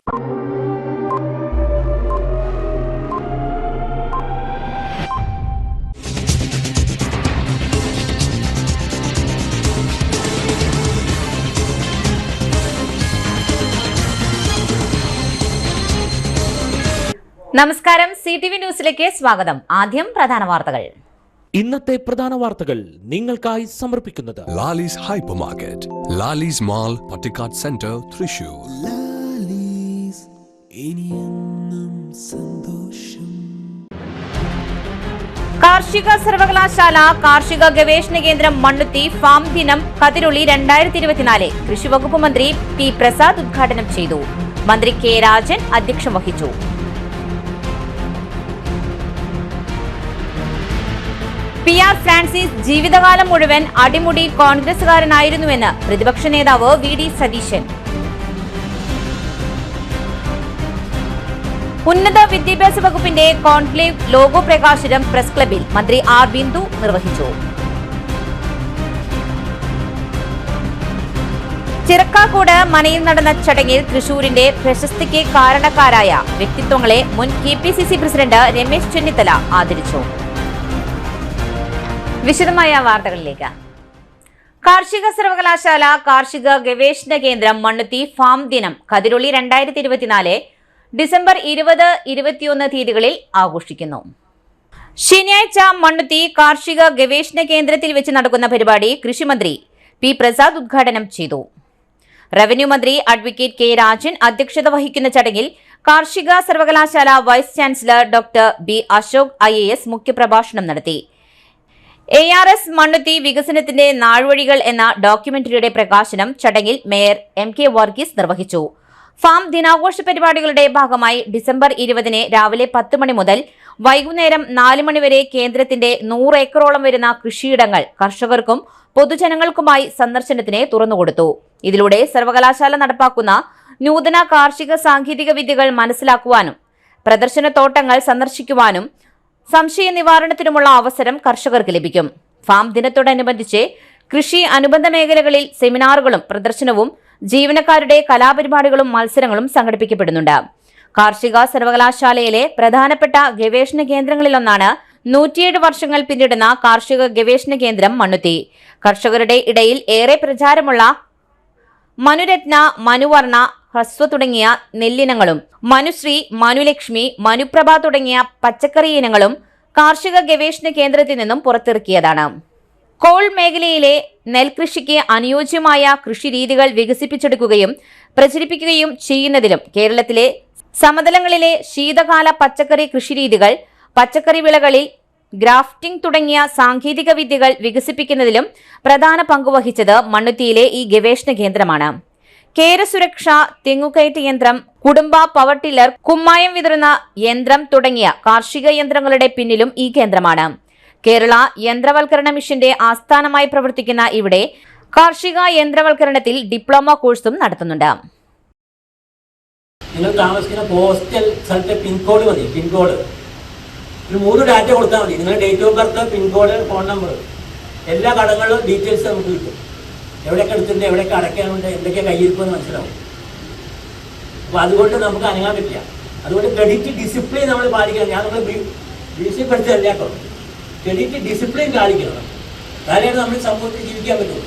നമസ്കാരം, CTV ന്യൂസിലേക്ക് സ്വാഗതം. ആദ്യം പ്രധാന വാർത്തകൾ. ഇന്നത്തെ പ്രധാന വാർത്തകൾ നിങ്ങൾക്കായി സമർപ്പിക്കുന്നത് Lalees hyper market, Lalees mall, Pattikkad centre, Thrissur. കാർഷിക സർവകലാശാല കാർഷിക ഗവേഷണ കേന്ദ്രം മണ്ണുത്തി ഫാം ദിനം കതിരൊളി 2024 കൃഷി വകുപ്പ് മന്ത്രി പി പ്രസാദ് ഉദ്ഘാടനം ചെയ്തു. മന്ത്രി കെ രാജൻ അധ്യക്ഷം വഹിച്ചു. PR ഫ്രാൻസിസ് ജീവിതകാലം മുഴുവൻ അടിമുടി കോൺഗ്രസുകാരനായിരുന്നുവെന്ന് പ്രതിപക്ഷ നേതാവ് VD സതീശൻ. ഉന്നത വിദ്യാഭ്യാസ വകുപ്പിന്റെ കോൺക്ലേവ് ലോഗോ പ്രകാശനം പ്രസ് ക്ലബിൽ മന്ത്രി R ബിന്ദു നിർവഹിച്ചു. ചിറക്കാക്കോട് മനയിൽ നടന്ന ചടങ്ങിൽ തൃശൂരിന്റെ പ്രശസ്തിക്ക് കാരണക്കാരായ വ്യക്തിത്വങ്ങളെ മുൻ KPCC പ്രസിഡന്റ് രമേശ് ചെന്നിത്തല ആദരിച്ചു. വിശദമായ വാർത്തകളിലേക്ക്. കാർഷിക സർവകലാശാല കാർഷിക ഗവേഷണ കേന്ദ്രം മണ്ണുത്തി ഫാം ദിനം കതിരൊളി 2024 ഡിസംബർ 20, 21 തീയതികളിൽ ആഘോഷിക്കുന്നു. ശനിയാഴ്ച മണ്ണുത്തി കാർഷിക ഗവേഷണ കേന്ദ്രത്തിൽ വെച്ച് നടക്കുന്ന പരിപാടി കൃഷിമന്ത്രി പി പ്രസാദ് ഉദ്ഘാടനം ചെയ്തു. റവന്യൂ മന്ത്രി അഡ്വക്കേറ്റ് കെ രാജൻ അധ്യക്ഷത വഹിക്കുന്ന ചടങ്ങിൽ കാർഷിക സർവകലാശാല vice chancellor doctor B Ashok IAS മുഖ്യപ്രഭാഷണം നടത്തി. ARS മണ്ണുത്തി വികസനത്തിന്റെ നാൾവഴികൾ എന്ന ഡോക്യുമെന്ററിയുടെ പ്രകാശനം ചടങ്ങിൽ മേയർ MK വർഗീസ് നിർവഹിച്ചു. ഫാം ദിനാഘോഷ പരിപാടികളുടെ ഭാഗമായി ഡിസംബർ 20 രാവിലെ 10 മണി മുതൽ വൈകുന്നേരം 4 മണി വരെ കേന്ദ്രത്തിന്റെ 100 ഏക്കറോളം വരുന്ന കൃഷിയിടങ്ങൾ കർഷകർക്കും പൊതുജനങ്ങൾക്കുമായി സന്ദർശനത്തിന് തുറന്നുകൊടുത്തു. ഇതിലൂടെ സർവകലാശാല നടപ്പാക്കുന്ന നൂതന കാർഷിക സാങ്കേതിക വിദ്യകൾ മനസ്സിലാക്കുവാനും പ്രദർശനത്തോട്ടങ്ങൾ സന്ദർശിക്കുവാനും സംശയ നിവാരണത്തിനുമുള്ള അവസരം കർഷകർക്ക് ലഭിക്കും. ഫാം ദിനത്തോടനുബന്ധിച്ച് കൃഷി അനുബന്ധ മേഖലകളിൽ സെമിനാറുകളും പ്രദർശനവും ജീവനക്കാരുടെ കലാപരിപാടികളും മത്സരങ്ങളും സംഘടിപ്പിക്കപ്പെടുന്നുണ്ട്. കാർഷിക സർവകലാശാലയിലെ പ്രധാനപ്പെട്ട ഗവേഷണ കേന്ദ്രങ്ങളിലൊന്നാണ് 107 വർഷങ്ങൾ പിന്നിടുന്ന കാർഷിക ഗവേഷണ കേന്ദ്രം മണ്ണുത്തി. കർഷകരുടെ ഇടയിൽ ഏറെ പ്രചാരമുള്ള മനുരത്ന, മനുവർണ, ഹ്രസ്വ തുടങ്ങിയ നെല്ലിനങ്ങളും മനുശ്രീ, മനുലക്ഷ്മി, മനുപ്രഭ തുടങ്ങിയ പച്ചക്കറി ഇനങ്ങളും കാർഷിക ഗവേഷണ കേന്ദ്രത്തിൽ നിന്നും പുറത്തിറക്കിയതാണ്. കോൾ മേഖലയിലെ നെൽകൃഷിക്ക് അനുയോജ്യമായ കൃഷിരീതികൾ വികസിപ്പിച്ചെടുക്കുകയും പ്രചരിപ്പിക്കുകയും ചെയ്യുന്നതിലും കേരളത്തിലെ സമതലങ്ങളിലെ ശീതകാല പച്ചക്കറി കൃഷിരീതികൾ, പച്ചക്കറി വിളകളിൽ ഗ്രാഫ്റ്റിംഗ് തുടങ്ങിയ സാങ്കേതിക വിദ്യകൾ വികസിപ്പിക്കുന്നതിലും പ്രധാന പങ്കുവഹിച്ചത് മണ്ണുത്തിയിലെ ഈ ഗവേഷണ കേന്ദ്രമാണ്. കേരസുരക്ഷ, തെങ്ങുകയറ്റ് യന്ത്രം, കുടുംബ പവർ ടില്ലർ, കുമ്മായം വിതറുന്ന യന്ത്രം തുടങ്ങിയ കാർഷിക യന്ത്രങ്ങളുടെ പിന്നിലും ഈ കേന്ദ്രമാണ്. കേരള യന്ത്രവൽക്കരണ മിഷന്റെ ആസ്ഥാനമായി പ്രവർത്തിക്കുന്ന ഇവിടെ കാർഷിക യന്ത്രവൽക്കരണത്തിൽ ഡിപ്ലോമ കോഴ്സും നടത്തുന്നുണ്ട്. നിങ്ങൾ താമസിക്കുന്ന പോസ്റ്റൽ സ്ഥലത്തെ പിൻകോഡ് മതി. പിൻകോഡ് ഒരു 3 ഡാറ്റ കൊടുത്താൽ മതി. നിങ്ങളുടെ date of birth, pincode, phone number, എല്ലാ കടകളിലും ഡീറ്റെയിൽസ് നമുക്ക് കിട്ടും. എവിടെയൊക്കെ എടുത്തിട്ടുണ്ട്, എവിടെയൊക്കെ അടയ്ക്കാനുണ്ട്, എന്തൊക്കെ കയ്യിരിക്കുമെന്ന് മനസ്സിലാവും. അപ്പോൾ അതുകൊണ്ട് നമുക്ക് അനങ്ങാൻ പറ്റില്ല. അതുകൊണ്ട് ക്രെഡിറ്റ് ഡിസിപ്ലിൻ നമ്മൾ പാലിക്കണം. ഞാൻ നമ്മൾ ഭീഷണിപ്പെടുത്തല്ല കേട്ടോ. ക്രെഡിറ്റ് ഡിസിപ്ലിൻ പാലിക്കണം. അതായത് നമ്മൾ സമൂഹത്തിൽ ജീവിക്കാൻ പറ്റുള്ളൂ.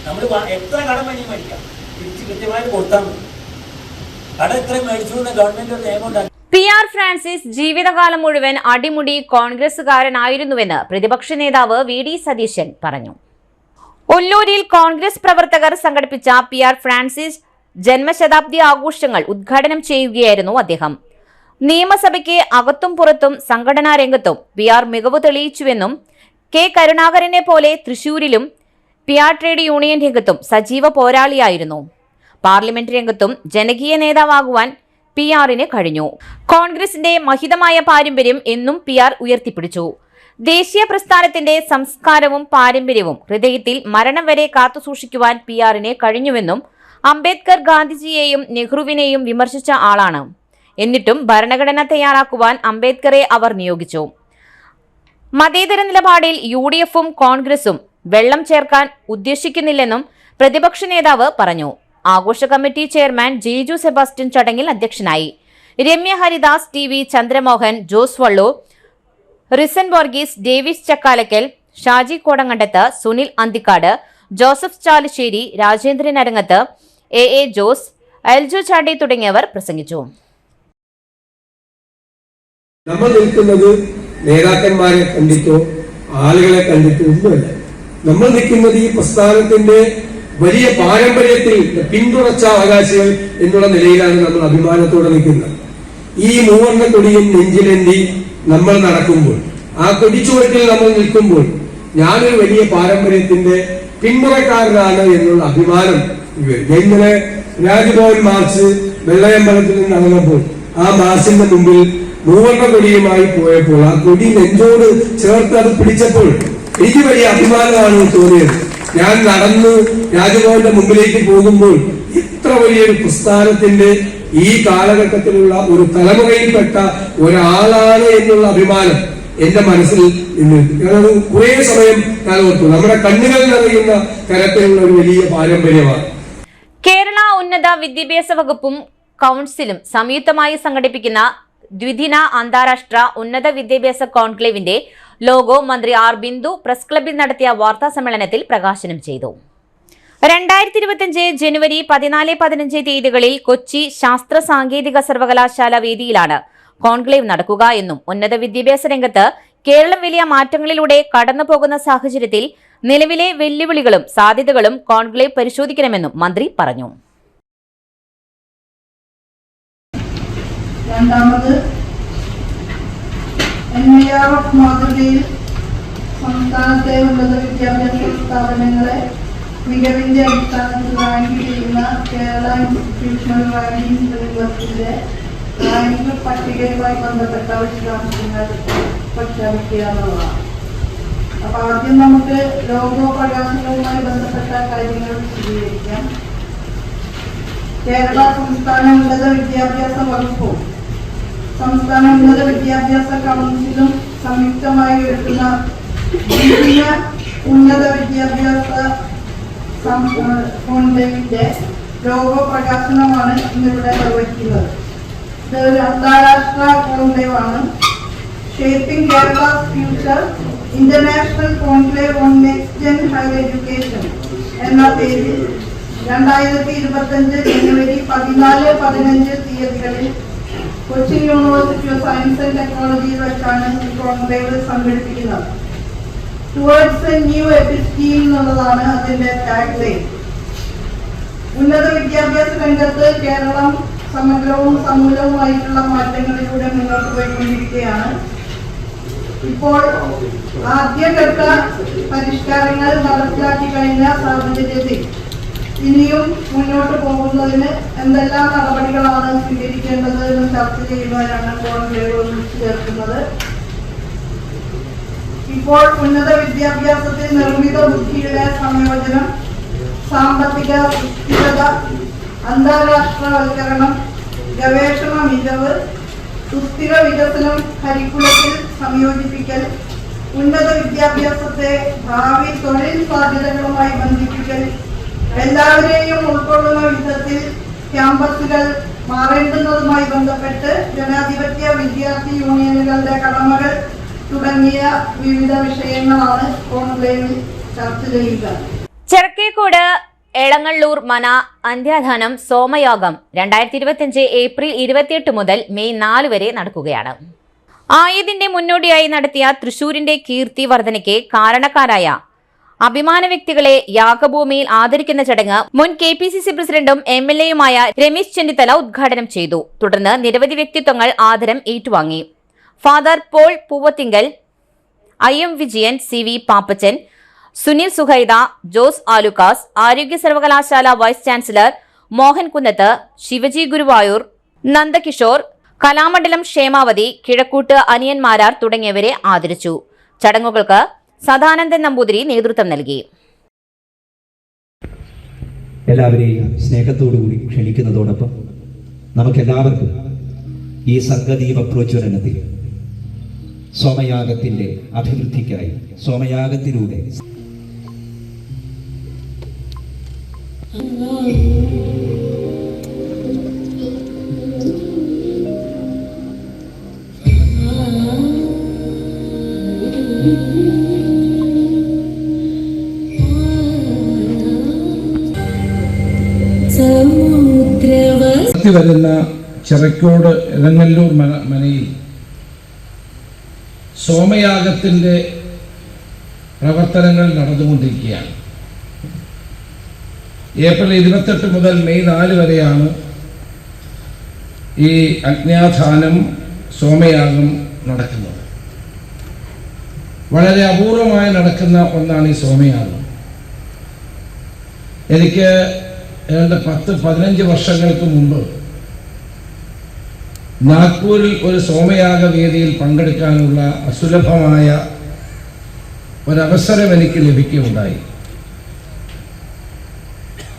നമ്മൾ എത്ര കടം വേണമെങ്കിൽ മേടിക്കാം, തിരിച്ച് കൃത്യമായിട്ട് കൊടുത്താൽ മതി. കടം എത്ര മേടിച്ചു എന്ന് ഗവൺമെന്റ് ഒരു നിയമം ഉണ്ടാക്കി. PR ഫ്രാൻസിസ് ജീവിതകാലം മുഴുവൻ അടിമുടി കോൺഗ്രസുകാരനായിരുന്നുവെന്ന് പ്രതിപക്ഷ നേതാവ് VD സതീശൻ പറഞ്ഞു. ഒല്ലൂരിൽ കോൺഗ്രസ് പ്രവർത്തകർ സംഘടിപ്പിച്ച PR ഫ്രാൻസിസ് ജന്മശതാബ്ദി ആഘോഷങ്ങൾ ഉദ്ഘാടനം ചെയ്യുകയായിരുന്നു അദ്ദേഹം. നിയമസഭയ്ക്ക് അകത്തും പുറത്തും സംഘടനാ രംഗത്തും PR മികവ് തെളിയിച്ചുവെന്നും K കരുണാകരനെ പോലെ തൃശൂരിലും PR ട്രേഡ് യൂണിയൻ രംഗത്തും സജീവ പോരാളിയായിരുന്നു. പാർലമെന്റ് രംഗത്തും ജനകീയ നേതാവാകുവാൻ PR-ന് കഴിഞ്ഞു. കോൺഗ്രസിന്റെ മഹിതമായ പാരമ്പര്യം എന്നും PR ഉയർത്തിപ്പിടിച്ചു. ദേശീയ പ്രസ്ഥാനത്തിന്റെ സംസ്കാരവും പാരമ്പര്യവും ഹൃദയത്തിൽ മരണം വരെ കാത്തുസൂക്ഷിക്കുവാൻ PR-ന് കഴിഞ്ഞുവെന്നും അംബേദ്കർ ഗാന്ധിജിയെയും നെഹ്റുവിനെയും വിമർശിച്ച ആളാണ്. എന്നിട്ടും ഭരണഘടന തയ്യാറാക്കുവാൻ അംബേദ്കറെ അവർ നിയോഗിച്ചു. മതേതര നിലപാടിൽ UDF-ഉം കോൺഗ്രസും വെള്ളം ചേർക്കാൻ ഉദ്ദേശിക്കുന്നില്ലെന്നും പ്രതിപക്ഷ നേതാവ് പറഞ്ഞു. ആഘോഷ കമ്മിറ്റി ചെയർമാൻ ജീജു സെബാസ്റ്റ്യൻ ചടങ്ങിൽ അധ്യക്ഷനായി. Ramya Haridas, T V Chandramohan, Jose Vallur, Rison Varghese, Davis Chakkalakkal, Shaji Kodangandath, Sunil Anthikad, Joseph Chalissery, Rajendran Arangath, A Jose, Elju Chandy തുടങ്ങിയവർ പ്രസംഗിച്ചു. നമ്മൾ നിൽക്കുന്നത് നേതാക്കന്മാരെ കണ്ടിട്ടോ ആളുകളെ കണ്ടിട്ടോ ഒന്നുമല്ല. നമ്മൾ നിൽക്കുന്നത് ഈ പ്രസ്ഥാനത്തിന്റെ വലിയ പാരമ്പര്യത്തിൽ പിന്തുണച്ച അവകാശികൾ എന്നുള്ള നിലയിലാണ് നമ്മൾ അഭിമാനത്തോടെ നിൽക്കുന്നത്. ഈ മൂവർണ്ണ കൊടിയും നെഞ്ചിലേന്തി നമ്മൾ നടക്കുമ്പോൾ, ആ കൊടിച്ചുവട്ടിൽ നമ്മൾ നിൽക്കുമ്പോൾ ഞാനൊരു വലിയ പാരമ്പര്യത്തിന്റെ പിന്മുറക്കാരനാണ് എന്നുള്ള അഭിമാനം ഞാൻ ഇന്നലെ രാജ്ഭവൻ മാർച്ച് വെള്ളയമ്പലത്തിൽ നിന്ന് നടന്നപ്പോൾ ആ മാർച്ചിന്റെ മുമ്പിൽ മൂവർണ്ണ കൊടിയുമായി പോയപ്പോൾ ആ കൊടി നെഞ്ചോട് ചേർത്ത് അത് പിടിച്ചപ്പോൾ എനിക്ക് വലിയ അഭിമാനമാണ് തോന്നിയത്. ഞാൻ നടന്ന് രാജ്ഭവന്റെ മുമ്പിലേക്ക് പോകുമ്പോൾ ഇത്ര വലിയൊരു പ്രസ്ഥാനത്തിന്റെ ഈ കാലഘട്ടത്തിലുള്ള ഒരു തലമുറയിൽപ്പെട്ട ഒരാളാണ് എന്നുള്ള അഭിമാനം എന്റെ മനസ്സിൽ ഞാനത് കുറെ സമയം ഞാൻ ഓർത്തു. നമ്മുടെ കണ്ണുകൾ നിറയുന്ന തരത്തിലുള്ള ഒരു വലിയ പാരമ്പര്യമാണ്. കേരള ഉന്നത വിദ്യാഭ്യാസ വകുപ്പും കൌൺസിലും സംയുക്തമായി സംഘടിപ്പിക്കുന്ന ദ്വിദിന അന്താരാഷ്ട്ര ഉന്നത വിദ്യാഭ്യാസ കോൺക്ലേവിന്റെ ലോഗോ മന്ത്രി ആർ ബിന്ദു പ്രസ് ക്ലബ്ബിൽ നടത്തിയ വാർത്താ സമ്മേളനത്തിൽ പ്രകാശനം ചെയ്തു. 2025 ജനുവരി 14-15 തീയതികളിൽ കൊച്ചി ശാസ്ത്ര സാങ്കേതിക സർവകലാശാല വേദിയിലാണ് കോൺക്ലേവ് നടക്കുക എന്നും ഉന്നത വിദ്യാഭ്യാസ രംഗത്ത് കേരളം വലിയ മാറ്റങ്ങളിലൂടെ കടന്നുപോകുന്ന സാഹചര്യത്തിൽ നിലവിലെ വെല്ലുവിളികളും സാധ്യതകളും കോൺക്ലേവ് പരിശോധിക്കണമെന്നും മന്ത്രി പറഞ്ഞു. രണ്ടാമത് NIRF മാതൃകയിൽ സംസ്ഥാനത്തെ ഉന്നത വിദ്യാഭ്യാസ സ്ഥാപനങ്ങളെ മികവിന്റെ അടിസ്ഥാനത്തിൽ റാങ്ക് ചെയ്യുന്ന കേരള ഇൻസ്റ്റിറ്റ്യൂഷണൽ റാങ്കിംഗ് ഫ്രെയിംവർക്കിന്റെ റാങ്ക് പട്ടികയുമായി ബന്ധപ്പെട്ട വിശദാംശങ്ങൾ പ്രഖ്യാപിക്കുക എന്നുള്ളതാണ്. അപ്പൊ ആദ്യം നമുക്ക് ലോഗോ പ്രകാശനവുമായി ബന്ധപ്പെട്ട കാര്യങ്ങൾ വിശദീകരിക്കാം. കേരള സംസ്ഥാന ഉന്നത വിദ്യാഭ്യാസ വകുപ്പും സംസ്ഥാന ഉന്നത വിദ്യാഭ്യാസ കൗൺസിലും സംയുക്തമായി എടുക്കുന്ന ഉന്നത വിദ്യാഭ്യാസ കോൺക്ലേവിന്റെ ലോഗോ പ്രകാശനമാണ് ഇന്നിവിടെ നിർവഹിക്കുന്നത്. ഇത് ഒരു അന്താരാഷ്ട്ര കോൺക്ലേവാണ്. Shaping Kerala's future international conclave on next gen higher education എന്ന പേരിൽ 2025 ജനുവരി 14-15 തീയതികളിൽ Cochin university of science and ടെക്നോളജിയിൽ വെച്ചാണ് ഈ കോൺക്ലേവ് സംഘടിപ്പിക്കുന്നത്. ടുവേർഡ്സ് എ ന്യൂ എപ്പിസ്റ്റീം എന്നുള്ളതാണ് അതിന്റെ ടാഗ് ലൈൻ. ഉന്നത വിദ്യാഭ്യാസ രംഗത്ത് കേരളം സമഗ്രവും സമൂലവുമായിട്ടുള്ള മാറ്റങ്ങളിലൂടെ മുന്നോട്ട് പോയിക്കൊണ്ടിരിക്കുകയാണ്. ഇപ്പോൾ ആദ്യഘട്ട പരിഷ്കാരങ്ങൾ നടപ്പിലാക്കി കഴിഞ്ഞ സാഹചര്യത്തിൽ ഇനിയും മുന്നോട്ട് പോകുന്നതിന് എന്തെല്ലാം നടപടികളാണ് സ്വീകരിക്കേണ്ടത് എന്ന് ചർച്ച ചെയ്യുവാനാണ് കോൺക്ലേവ് വിളിച്ചു ചേർക്കുന്നത്. ഇപ്പോൾ ഉന്നത വിദ്യാഭ്യാസത്തിൽ നിർമ്മിത ബുദ്ധിയുടെ സംയോജനം, സാമ്പത്തിക സുസ്ഥിരത, അന്താരാഷ്ട്രവൽക്കരണം, ഗവേഷണ മികവ്, സുസ്ഥിര വികസനം, കരിക്കുലത്തിൽ സംയോജിപ്പിക്കൽ, ഉന്നത വിദ്യാഭ്യാസത്തെ ഭാവി തൊഴിൽ സാധ്യതകളുമായി ബന്ധിപ്പിക്കൽ, എല്ലാവരെയും ഉൾക്കൊള്ളുന്ന വിധത്തിൽ ക്യാമ്പസുകൾ മാറേണ്ടുന്നതുമായി ബന്ധപ്പെട്ട് ജനാധിപത്യ വിദ്യാർത്ഥി യൂണിയനുകളുടെ കടമകൾ തുടങ്ങിയ വിവിധ വിഷയങ്ങളാണ് കോൺക്ലേവിൽ ചർച്ച ചെയ്യുക. ചെർക്കേക്കോട് എളങ്ങള്ളൂർ മന അന്ത്യാധാനം സോമയാഗം 2025 ഏപ്രിൽ 28 മുതൽ മെയ് 4 വരെ നടക്കുകയാണ്. ആയതിന്റെ മുന്നോടിയായി നടത്തിയ തൃശൂരിന്റെ കീർത്തി വർധനയ്ക്ക് കാരണക്കാരായ അഭിമാന വ്യക്തികളെ യാഗഭൂമിയിൽ ആദരിക്കുന്ന ചടങ്ങ് മുൻ KPCC പ്രസിഡന്റും MLAയുമായ രമേശ് ചെന്നിത്തല ഉദ്ഘാടനം ചെയ്തു. തുടർന്ന് നിരവധി വ്യക്തിത്വങ്ങൾ ആദരം ഏറ്റുവാങ്ങി. Father Paul Poovathingal, IM Vijayan, CV Pappachan, Sunil Suhaida, Jose Alukkas, ആരോഗ്യ സർവകലാശാല വൈസ് ചാൻസലർ മോഹൻ കുന്നത്ത്, ശിവജി ഗുരുവായൂർ, നന്ദകിഷോർ, കലാമണ്ഡലം ക്ഷേമാവതി, കിഴക്കൂട്ട് അനിയന്മാരാർ തുടങ്ങിയവരെ ആദരിച്ചു. ചടങ്ങുകൾക്ക് സദാനന്ദൻ നമ്പൂതിരി നേതൃത്വം നൽകി. എല്ലാവരെയും സ്നേഹത്തോടുകൂടി ക്ഷണിക്കുന്നതോടൊപ്പം നമുക്കെല്ലാവർക്കും ഈ സംഗതീവ പ്രോജ്വലനത്തിൽ സോമയാഗത്തിന്റെ അഭിവൃദ്ധിക്കായി സോമയാഗത്തിലൂടെ അതിർത്തി വരുന്ന ചിറക്കോട് ഇളങ്ങല്ലൂർ മനയിൽ സോമയാഗത്തിൻ്റെ പ്രവർത്തനങ്ങൾ നടന്നുകൊണ്ടിരിക്കുകയാണ്. ഏപ്രിൽ 28 മുതൽ മെയ് 4 വരെയാണ് ഈ അഗ്ന്യാധാനം സോമയാഗം നടക്കുന്നത്. വളരെ അപൂർവമായി നടക്കുന്ന ഒന്നാണ് ഈ സോമയാഗം. എനിക്ക് ഏതാണ്ട് 10-15 വർഷങ്ങൾക്ക് മുമ്പ് നാഗ്പൂരിൽ ഒരു സോമയാഗ വേദിയിൽ പങ്കെടുക്കാനുള്ള അസുലഭമായ ഒരവസരം എനിക്ക് ലഭിക്കുകയുണ്ടായി.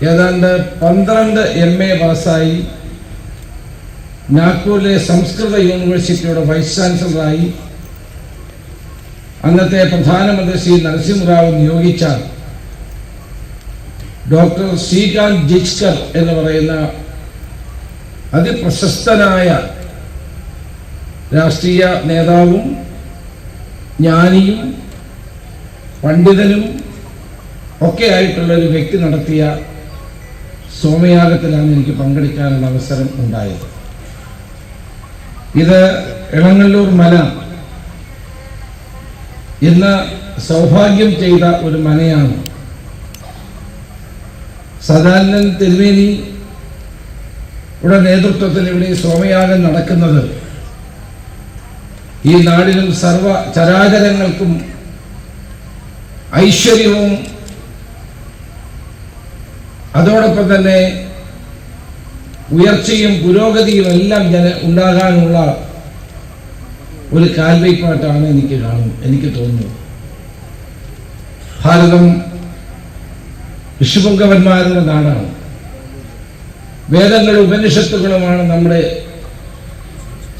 ഏതാണ്ട് 12 MA പാസ്സായി നാഗ്പൂരിലെ സംസ്കൃത യൂണിവേഴ്സിറ്റിയുടെ വൈസ് ചാൻസലറായി അന്നത്തെ പ്രധാനമന്ത്രി ശ്രീ നരസിംഹറാവു നിയോഗിച്ച ഡോക്ടർ ശ്രീകാന്ത് ജിച്കർ എന്ന് പറയുന്ന അതിപ്രശസ്തനായ രാഷ്ട്രീയ നേതാവും ജ്ഞാനിയും പണ്ഡിതനും ഒക്കെ ആയിട്ടുള്ള ഒരു വ്യക്തി നടത്തിയ സോമയാഗത്തിലാണ് എനിക്ക് പങ്കെടുക്കാനുള്ള അവസരം ഉണ്ടായത്. ഇത് ഇളങ്ങല്ലൂർ മല ഇന്ന് സൗഭാഗ്യം ചെയ്ത ഒരു മനയാണ്. സദാനന്ദൻ തിരുമേനിയുടെ നേതൃത്വത്തിൽ ഇവിടെ സോമയാഗം നടക്കുന്നത് ഈ നാടിനും സർവ ചരാചരങ്ങൾക്കും ഐശ്വര്യവും അതോടൊപ്പം തന്നെ ഉയർച്ചയും പുരോഗതിയും എല്ലാം ഉണ്ടാകാനുള്ള ഒരു കാൽവയ്പായിട്ടാണ് എനിക്ക് തോന്നുന്നത്. ഭാരതം ഋഷിപുങ്കവന്മാരുടെ നാടാണ്. വേദങ്ങളും ഉപനിഷത്തുകളുമാണ് നമ്മുടെ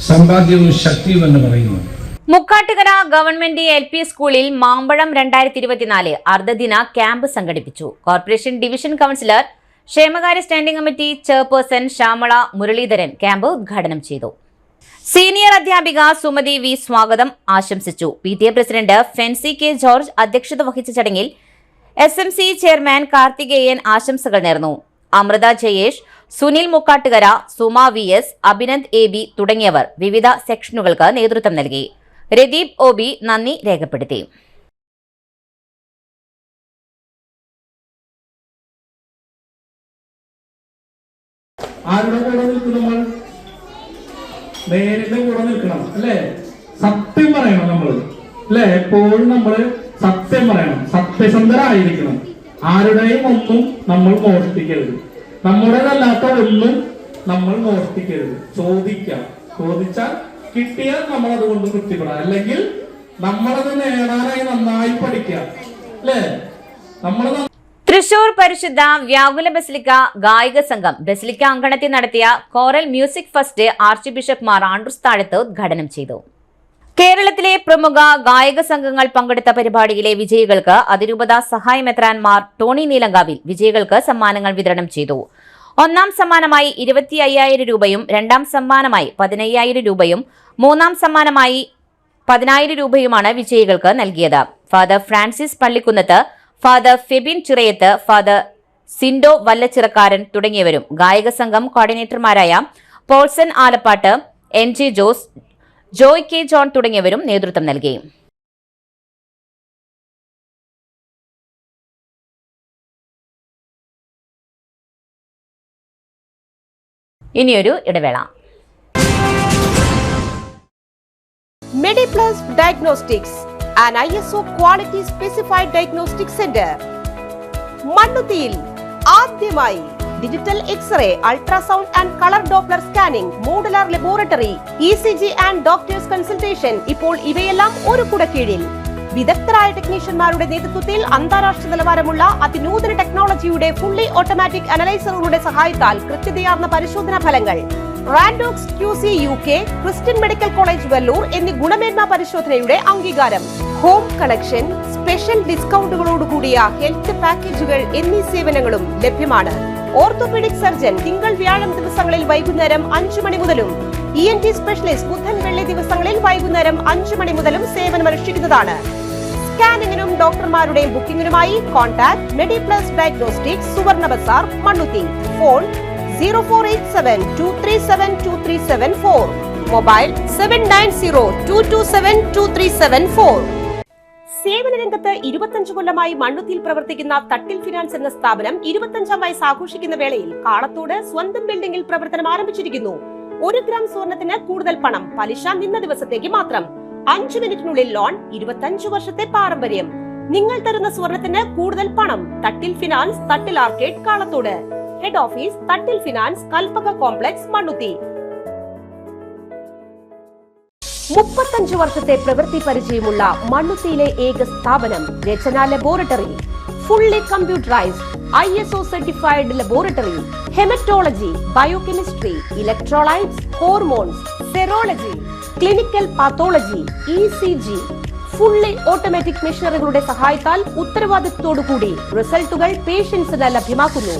സമ്പാദ്യവും ശക്തിയും എന്ന് പറയുന്നത്. മുക്കാട്ടുകര ഗവൺമെന്റ് LP സ്കൂളിൽ മാമ്പഴം 2024 അർദ്ധദിന ക്യാമ്പ് സംഘടിപ്പിച്ചു. കോർപ്പറേഷൻ ഡിവിഷൻ കൗൺസിലർ ക്ഷേമകാര്യ standing committee chairperson Shyamala Muraleedharan camp ഉദ്ഘാടനം ചെയ്തു. സീനിയർ അധ്യാപിക സുമതി വി സ്വാഗതം ആശംസിച്ചു. PTA president fancy K George അധ്യക്ഷത വഹിച്ച ചടങ്ങിൽ SMC ചെയർമാൻ കാർത്തികേയൻ ആശംസകൾ നേർന്നു. അമൃത ജയേഷ്, സുനിൽ മുക്കാട്ടുകര, സുമ VS, അഭിനന്ദ് AB തുടങ്ങിയവർ വിവിധ സെക്ഷനുകൾക്ക് നേതൃത്വം നൽകി. രദീപ് OB നന്ദി രേഖപ്പെടുത്തി. ആരുടെ കൂടെ നിൽക്കും? നമ്മൾ നേരിന്റെ കൂടെ നിൽക്കണം അല്ലേ? സത്യം പറയണം നമ്മൾ അല്ലേ? എപ്പോഴും നമ്മൾ സത്യം പറയണം, സത്യസന്ധരായിരിക്കണം. ആരുടെയും ഒന്നും നമ്മൾ മോഷ്ടിക്കരുത്. നമ്മുടേതല്ലാത്ത ഒന്നും നമ്മൾ മോഷ്ടിക്കരുത്. ചോദിച്ചാൽ കിട്ടിയാൽ നമ്മൾ അതുകൊണ്ട് തൃപ്തിപ്പെടാം, അല്ലെങ്കിൽ നമ്മളത് നേടാനായി നന്നായി പഠിക്കുക അല്ലേ? തൃശൂർ പരിശുദ്ധ വ്യാകുല ബസിലിക്ക ഗായിക സംഘം ബസിലിക്ക അങ്കണത്തിൽ നടത്തിയ choral music fest archbishop Mar Andrews Thazhath ഉദ്ഘാടനം ചെയ്തു. കേരളത്തിലെ പ്രമുഖ ഗായക സംഘങ്ങൾ പങ്കെടുത്ത പരിപാടിയിലെ വിജയികൾക്ക് അതിരൂപത സഹായ മെത്രാൻമാർ ടോണി നീലങ്കാവിൽ വിജയികൾക്ക് സമ്മാനങ്ങൾ വിതരണം ചെയ്തു. ഒന്നാം സമ്മാനമായി 25,000 രൂപയും 2ാം സമ്മാനമായി 15,000 രൂപയും 3ാം സമ്മാനമായി 10,000 രൂപയുമാണ് വിജയികൾക്ക് നൽകിയത്. Father Francis Pallikkunnath, father Febin Chirayath, father Sindo Vallachirakkaran തുടങ്ങിയവരും ഗായക സംഘം കോർഡിനേറ്റർമാരായ Paulson Alappatt, NG Jose, Joy K John തുടങ്ങിയവരും നേതൃത്വം നൽകി. ഇനിയൊരു ഇടവേള. Mediplus Diagnostics, an ISO quality specified diagnostic center. മണ്ണുത്തിയിൽ ആദ്യമായി digital x-ray, ultrasound and colour doppler scanning, modular laboratory, ECG and doctors consultation. ഇപ്പോൾ ഇവയെല്ലാം ഒരു കുടക്കീഴിൽ വിദഗ്ധരായ ടെക്നീഷ്യന്മാരുടെ നേതൃത്വത്തിൽ അന്താരാഷ്ട്ര നിലവാരമുള്ള അതിനൂതന ടെക്നോളജിയുടെ ഫുള്ളി ഓട്ടോമാറ്റിക് അനലൈസറുകളുടെ സഹായത്താൽ കൃത്യതയാർന്ന പരിശോധനാ ഫലങ്ങൾ. റാൻഡോക്സ് QC UK, Christian medical college Vellore എന്നീ ഗുണമേന്മ പരിശോധനയുടെ അംഗീകാരം. ഹോം കണക്ഷൻ, സ്പെഷ്യൽ ഡിസ്കൗണ്ടുകളോടുകൂടിയ ഹെൽത്ത് പാക്കേജുകൾ എന്നീ സേവനങ്ങളും ലഭ്യമാണ്. ഓർത്തോപീഡിക് സർജൻ തിങ്കൾ വ്യാഴം ദിവസങ്ങളിൽ വൈകുന്നേരം 5 മണി മുതലും ENT സ്പെഷ്യലിസ്റ്റ് ബുധൻ വെള്ളി ദിവസങ്ങളിൽ വൈകുന്നേരം 5 മണി മുതലും സേവനമനുഷ്ഠിക്കുന്നതാണ്. സ്കാനിങ്ങിനും ഡോക്ടർമാരുടെ ബുക്കിംഗിനുമായി കോൺടാക്ട് മെഡിപ്ലസ് ഡയഗ്നോസ്റ്റിക്സ്, സുവർണ ബസാർ, മണ്ണുത്തി. ഫോൺ 0487-237-2374. Mobile 790-227-2374. സേവന രംഗത്ത് 25 കൊല്ലമായി മണ്ണുത്തിയിൽ പ്രവർത്തിക്കുന്ന തട്ടിൽ ഫിനാൻസ് എന്ന സ്ഥാപനം 25ാം വയസ്സ് ആഘോഷിക്കുന്ന വേളയിൽ കാളത്തോട് സ്വന്തം ബിൽഡിംഗിൽ പ്രവർത്തനം ആരംഭിച്ചിരിക്കുന്നു. 1 ഗ്രാം സ്വർണത്തിന് കൂടുതൽ പണം, പലിശ നിന്ന ദിവസത്തേക്ക് മാത്രം. 5 മിനിറ്റിനുള്ളിൽ ലോൺ, 25 വർഷത്തെ പാരമ്പര്യം. നിങ്ങൾ തരുന്ന സ്വർണത്തിന് കൂടുതൽ പണം. Thattil finance, Thattil arcade, Kalathode. Head office Thattil finance, Kalpaka complex, Mannuthy. 35 വർഷത്തെ പ്രവൃത്തി പരിചയമുള്ള മണ്ണുത്തിയിലെ ഏക സ്ഥാപനം Rachana laboratory. Fully computerised, ISO certified laboratory. Haematology, biochemistry, electrolytes, hormones, serology, clinical pathology, ECG. Fully automatic മെഷീനറികളുടെ സഹായത്താൽ ഉത്തരവാദിത്തത്തോടുകൂടി റിസൾട്ടുകൾ പേഷ്യൻസിന് ലഭ്യമാക്കുന്നു.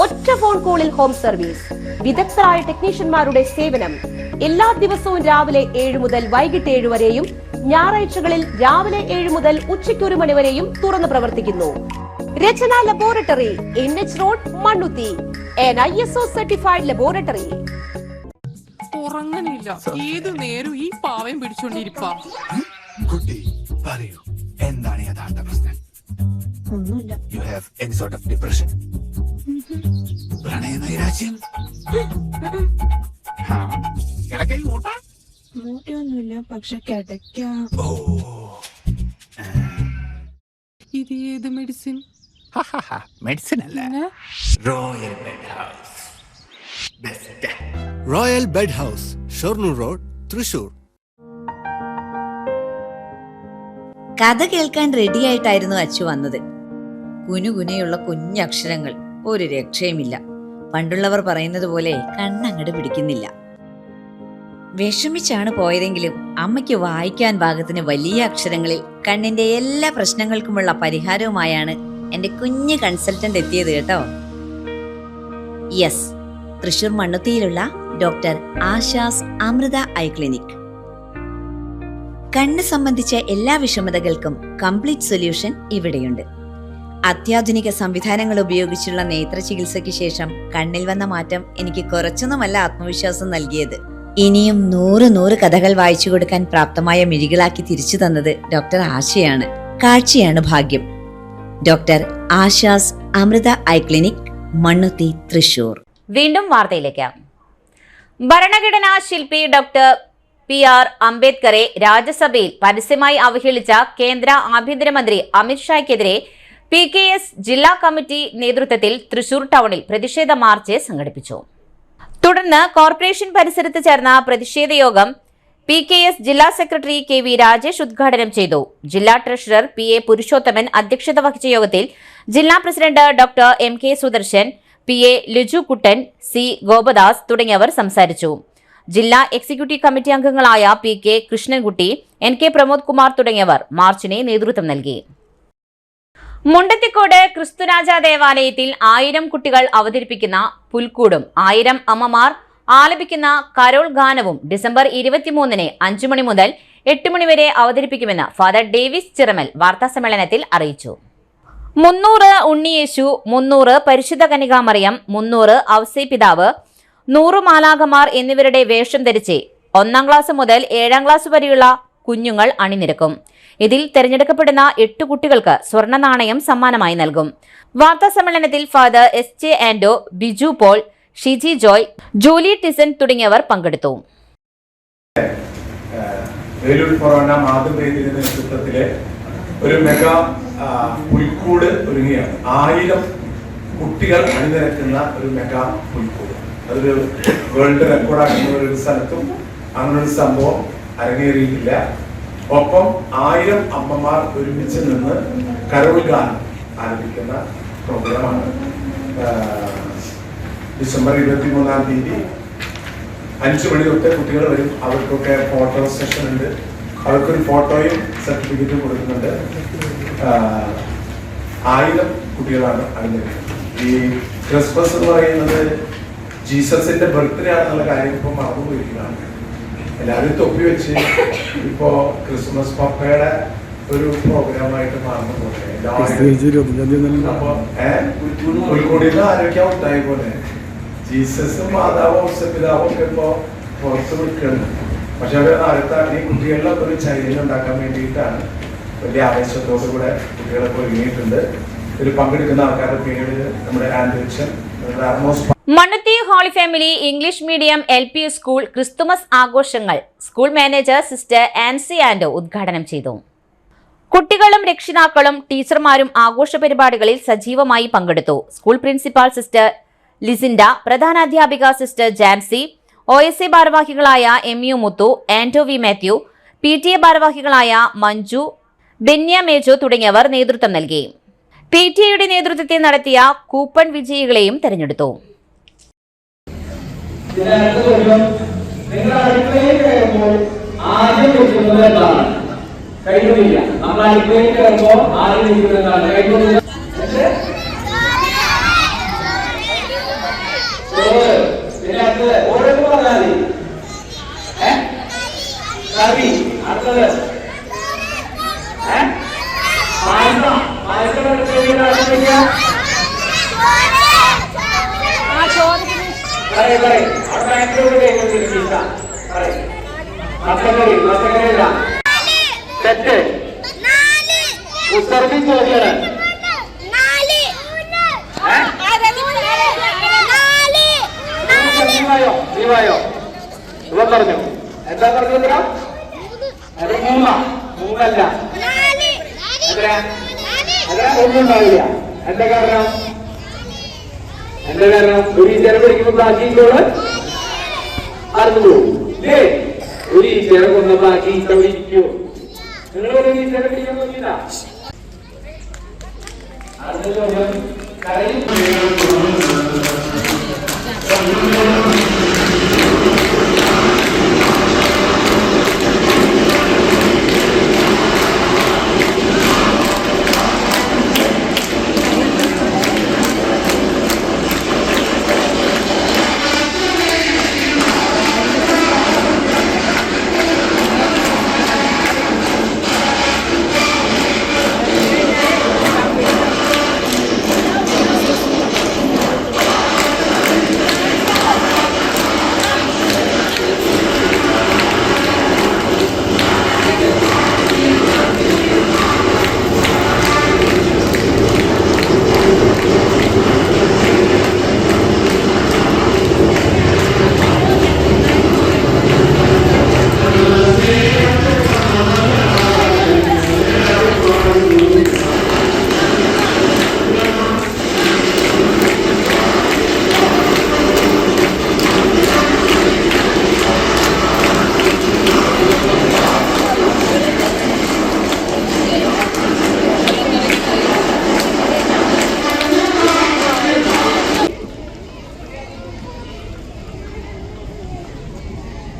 ഒറ്റ ഫോൺ കോളിൽ ഹോം സർവീസ്. വിദഗ്ധരായ ടെക്നീഷ്യന്മാരുടെ സേവനം. എല്ലാ ദിവസവും രാവിലെ 7 മുതൽ വൈകിട്ട് 7 വരെയും ഞായറാഴ്ചകളിൽ രാവിലെ 7 മുതൽ ഉച്ചയ്ക്ക് 1 മണി വരെയും തുറന്നു പ്രവർത്തിക്കുന്നു. Rachana laboratory, NH road, Mannuthy. ISO certified laboratory. ഉറങ്ങണില്ല, ഏതു നേരം ഈ പാവം പിടിച്ചോണ്ടിരിപ്പാ. കുട്ടി പറയൂ, എന്താണ് യഥാർത്ഥ പ്രശ്നം? ഒന്നുമില്ല. You have any sort of depression? പ്രണയ നൈരാശ്യം? മൂട്ടിയൊന്നുമില്ല, പക്ഷെ കിടക്കാം. ഇത് ഏത് മെഡിസിൻ? മെഡിസിൻ അല്ല, royal bed house. Best royal bed house, Shoranur road, Thrissur. കഥ കേൾക്കാൻ റെഡിയായിട്ടായിരുന്നു അച്ചു വന്നത്. കുനുകുനയുള്ള കുഞ്ഞക്ഷരങ്ങൾ, ഒരു രക്ഷയുമില്ല. പണ്ടുള്ളവർ പറയുന്നത് പോലെ കണ്ണങ്ങട് പിടിക്കുന്നില്ല. വിഷമിച്ചാണ് പോയതെങ്കിലും അമ്മയ്ക്ക് വായിക്കാൻ പാകത്തിന് വലിയ അക്ഷരങ്ങളിൽ കണ്ണിന്റെ എല്ലാ പ്രശ്നങ്ങൾക്കുമുള്ള പരിഹാരവുമായാണ് എന്റെ കുഞ്ഞ് കൺസൾട്ടന്റ് എത്തിയത് കേട്ടോ. യെസ്, തൃശൂർ മണ്ണുത്തിയിലുള്ള doctor Asha's Amrita eye clinic. കണ്ണ് സംബന്ധിച്ച എല്ലാ വിഷമതകൾക്കും കംപ്ലീറ്റ് സൊല്യൂഷൻ ഇവിടെയുണ്ട്. അത്യാധുനിക സംവിധാനങ്ങൾ ഉപയോഗിച്ചുള്ള നേത്ര ചികിത്സയ്ക്ക് ശേഷം കണ്ണിൽ വന്ന മാറ്റം എനിക്ക് കുറച്ചൊന്നുമല്ല ആത്മവിശ്വാസം നൽകിയത്. ഇനിയും 100 കഥകൾ വായിച്ചു കൊടുക്കാൻ പ്രാപ്തമായ മിഴികളാക്കി തിരിച്ചു തന്നത് ഡോക്ടർ ആശയാണ്. കാഴ്ചയാണ് ഭാഗ്യം. Doctor Asha's Amrita eye clinic, Mannuthy, Thrissur. വീണ്ടും വാർത്തയിലേക്ക്. ഭരണഘടനാ ശില്പി ഡോക്ടർ PR അംബേദ്കറെ രാജ്യസഭയിൽ പരസ്യമായി അവഹേളിച്ച കേന്ദ്ര ആഭ്യന്തരമന്ത്രി അമിത്ഷായ്ക്കെതിരെ PKS ജില്ലാ കമ്മിറ്റി നേതൃത്വത്തിൽ തൃശൂർ ടൗണിൽ പ്രതിഷേധ മാർച്ച് സംഘടിപ്പിച്ചു. തുടർന്ന് കോർപ്പറേഷൻ പരിസരത്ത് ചേർന്ന പ്രതിഷേധ യോഗം PKS ജില്ലാ സെക്രട്ടറി KV രാജേഷ് ഉദ്ഘാടനം ചെയ്തു. ജില്ലാ ട്രഷറർ PA പുരുഷോത്തമൻ അധ്യക്ഷത വഹിച്ച യോഗത്തിൽ ജില്ലാ president doctor MK Sudarshan, PA Liju Kuttan, C Gopadas തുടങ്ങിയവർ സംസാരിച്ചു. ജില്ലാ എക്സിക്യൂട്ടീവ് കമ്മിറ്റി അംഗങ്ങളായ PK കൃഷ്ണൻകുട്ടി, NK പ്രമോദ് കുമാർ തുടങ്ങിയവർ മാർച്ചിന് നേതൃത്വം നൽകി. മുണ്ടത്തിക്കോട് ക്രിസ്തുരാജ ദേവാലയത്തിൽ 1000 കുട്ടികൾ അവതരിപ്പിക്കുന്ന പുൽക്കൂടും 1000 അമ്മമാർ ആലപിക്കുന്ന കരോൾ ഗാനവും ഡിസംബർ 23-ന് 5 മണി മുതൽ 8 മണി വരെ അവതരിപ്പിക്കുമെന്ന് ഫാദർ ഡേവിസ് ചിറമൽ വാർത്താസമ്മേളനത്തിൽ അറിയിച്ചു. 300 ഉണ്ണിയേശു, 300 പരിശുദ്ധ കന്യകാമറിയം, 300 ഔസേ പിതാവ്, 100 മാലാഖമാർ എന്നിവരുടെ വേഷം ധരിച്ച് 1ാം ക്ലാസ് മുതൽ 7ാം ക്ലാസ് വരെയുള്ള കുഞ്ഞുങ്ങൾ അണിനിരക്കും. ഇതിൽ തെരഞ്ഞെടുക്കപ്പെടുന്ന 8 കുട്ടികൾക്ക് സ്വർണ്ണ നാണയം സമ്മാനമായി നൽകും. വാർത്താ സമ്മേളനത്തിൽ ഫാദർ SJ ആൻഡോ, ബിജു പോൾ, ഷിജി ജോയ്, ജൂലി ടിസൺ തുടങ്ങിയവർ പങ്കെടുത്തു. നേതൃത്വത്തിലെ ഒരു മെഗാ പുൽക്കൂട് ഒരുങ്ങിയാണ്. 1000 കുട്ടികൾ അണിനിരക്കുന്ന ഒരു മെഗാ പുൽക്കൂട്. അതൊരു വേൾഡ് റെക്കോർഡാക്കുന്ന ഒരു സ്ഥലത്തും അങ്ങനൊരു സംഭവം അരങ്ങേറിയിട്ടില്ല. ഒപ്പം 1000 അമ്മമാർ ഒരുമിച്ച് നിന്ന് കരോൾ ഗാനം ആരംഭിക്കുന്ന പ്രോഗ്രാമാണ്. ഡിസംബർ 23-ാം തീയതി 5 മണി തൊട്ട് കുട്ടികൾ വരും. അവർക്കൊക്കെ ഫോട്ടോ സെഷൻ ഉണ്ട്. അവർക്കൊരു ഫോട്ടോയും സർട്ടിഫിക്കറ്റും കൊടുക്കുന്നുണ്ട്. 1000 കുട്ടികളാണ് അണിനിരക്കുന്നത്. ഈ ക്രിസ്മസ് എന്ന് പറയുന്നത് ജീസസിന്റെ ബർത്ത്ഡേ ആണെന്നുള്ള കാര്യം ഇപ്പൊ മറന്നുപോയിരിക്കുകയാണ്. എല്ലാവരും തൊപ്പി വെച്ച് ഇപ്പോ ക്രിസ്മസ് പപ്പയുടെ ഒരു പ്രോഗ്രാമായിട്ട് മാറുന്ന പോലെ പുൽക്കൂടിയിൽ ആരോഗ്യം ഉണ്ടായ പോലെ ജീസസും മാതാവും ഔസപിതാവും ഒക്കെ ഇപ്പോൾ പുറത്ത് വിൽക്കുന്നുണ്ട്. പക്ഷെ അവർ അടുത്താക്കി കുട്ടികളിലൊക്കെ ഒരു ചൈതന്യം ഉണ്ടാക്കാൻ വേണ്ടിയിട്ടാണ് വലിയ ആവേശത്തോടു കൂടെ കുട്ടികളൊക്കെ ഒരുങ്ങിയിട്ടുണ്ട്. ഇതിൽ പങ്കെടുക്കുന്ന ആൾക്കാരുടെ പേര് നമ്മുടെ ആൻഡ്രിക്ഷൻ, Mannuthy holy family English medium LP school Christmas ആഘോഷങ്ങൾ school manager sister Ancy Ando ഉദ്ഘാടനം ചെയ്തു. കുട്ടികളും രക്ഷിതാക്കളും ടീച്ചർമാരും ആഘോഷ പരിപാടികളിൽ സജീവമായി പങ്കെടുത്തു. സ്കൂൾ പ്രിൻസിപ്പാൾ സിസ്റ്റർ ലിസിൻഡ, പ്രധാനാധ്യാപിക സിസ്റ്റർ ജാൻസി, OSA ഭാരവാഹികളായ MU Muthu, Anto V Mathew, PTA ഭാരവാഹികളായ മഞ്ജു, ബെന്യ മേജോ തുടങ്ങിയവർ നേതൃത്വം നൽകി. PTA-യുടെ നേതൃത്വത്തിൽ നടത്തിയ കൂപ്പൺ വിജയികളെയും തെരഞ്ഞെടുത്തു. പറഞ്ഞു എന്താ പറഞ്ഞു? മൂന്നല്ല, ഒന്നും ഉണ്ടാവില്ല. എന്താ കാരണം? ഒരു ഈച്ചേനെ പിടിക്കുമ്പോൾ ബാക്കി ഈച്ചോട് മറന്നു പോകും. ഇല്ലേ? ഒരു ഈച്ചേനെ കൊന്ന ബാക്കി ഈച്ച പിടിക്കോ? നിങ്ങൾ ഒരു ഈച്ചേനെ പിടിക്കാൻ നോക്കിയില്ല?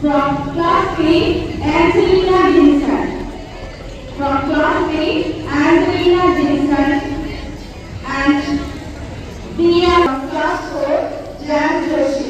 From class 3, Angelina Jensen. From class 3, Angelina Jensen. And Dia from class 4, Jan Joshi.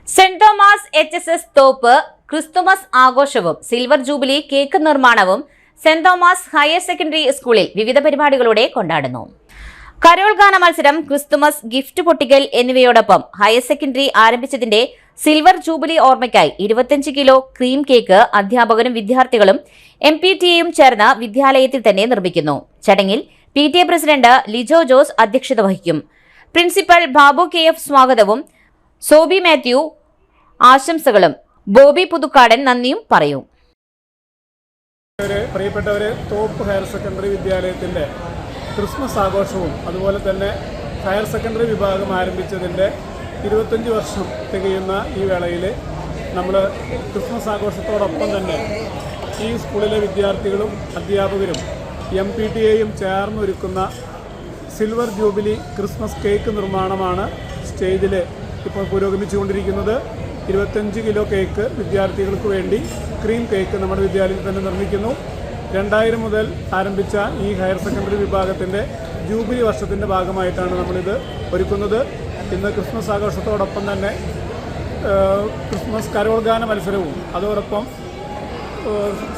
Saint Thomas HSS Thope Christmas ആഘോഷവും സിൽവർ ജൂബിലി കേക്ക് നിർമ്മാണവും സെന്റ് തോമസ് ഹയർ സെക്കൻഡറി സ്കൂളിൽ വിവിധ പരിപാടികളോടെ കൊണ്ടാടുന്നു. കരോൾ ഗാന മത്സരം, ക്രിസ്തുമസ് ഗിഫ്റ്റ് പൊട്ടിക്കൽ എന്നിവയോടൊപ്പം ഹയർ സെക്കൻഡറി ആരംഭിച്ചതിന്റെ സിൽവർ ജൂബിലി ഓർമ്മയ്ക്കായി 25 കിലോ ക്രീം കേക്ക് അധ്യാപകരും വിദ്യാർത്ഥികളും MPTA-യും ചേർന്ന് വിദ്യാലയത്തിൽ തന്നെ നിർമ്മിക്കുന്നു. ചടങ്ങിൽ PTA പ്രസിഡന്റ് ലിജോ ജോസ് അധ്യക്ഷത വഹിക്കും. പ്രിൻസിപ്പൽ ബാബു KF സ്വാഗതവും സോബി മാത്യു ആശംസകളും ബോബി പുതുക്കാടൻ നന്ദിയും പറയും. പ്രിയപ്പെട്ടവരെ, തോപ്പ് ഹയർ സെക്കൻഡറി വിദ്യാലയത്തിൻ്റെ ക്രിസ്മസ് ആഘോഷവും അതുപോലെ തന്നെ ഹയർ സെക്കൻഡറി വിഭാഗം ആരംഭിച്ചതിൻ്റെ 25 വർഷം തികയുന്ന ഈ വേളയിൽ നമ്മൾ ക്രിസ്മസ് ആഘോഷത്തോടൊപ്പം തന്നെ ഈ സ്കൂളിലെ വിദ്യാർത്ഥികളും അധ്യാപകരും MPTA-യും ചേർന്നൊരുക്കുന്ന സിൽവർ ജൂബിലി ക്രിസ്മസ് കേക്ക് നിർമ്മാണമാണ് സ്റ്റേജിൽ ഇപ്പോൾ പുരോഗമിച്ചുകൊണ്ടിരിക്കുന്നത്. 25 കിലോ കേക്ക് വിദ്യാർത്ഥികൾക്ക് വേണ്ടി ക്രീം കേക്ക് നമ്മുടെ വിദ്യാലയത്തിൽ തന്നെ നിർമ്മിക്കുന്നു. 2000 മുതൽ ആരംഭിച്ച ഈ ഹയർ സെക്കൻഡറി വിഭാഗത്തിൻ്റെ ജൂബിലി വർഷത്തിൻ്റെ ഭാഗമായിട്ടാണ് നമ്മളിത് ഒരുക്കുന്നത്. ഇന്ന് ക്രിസ്മസ് ആഘോഷത്തോടൊപ്പം തന്നെ ക്രിസ്മസ് കരോൾ ഗാന മത്സരവും അതോടൊപ്പം